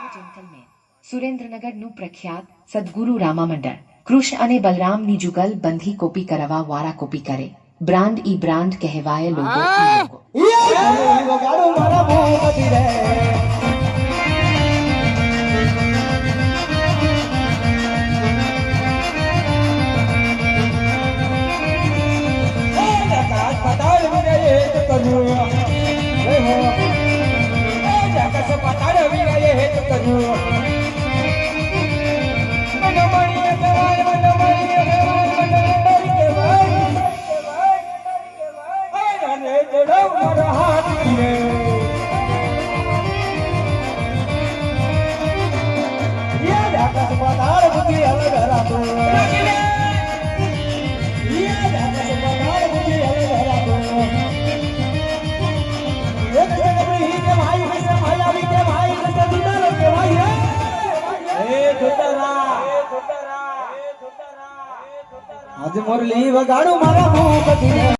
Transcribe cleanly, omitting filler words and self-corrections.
gentleman સુરેન્દ્રનગરનું પ્રખ્યાત સદગુરુ રામા મંડળ કૃષ્ણ અને બલરામની જુગલ બંધી કોપી કરવા વાળા કોપી કરે બ્રાન્ડ ઈ બ્રાન્ડ કહેવાય લોગો ઈ લોગો आज मुरली वगाड़ू मारा मुंह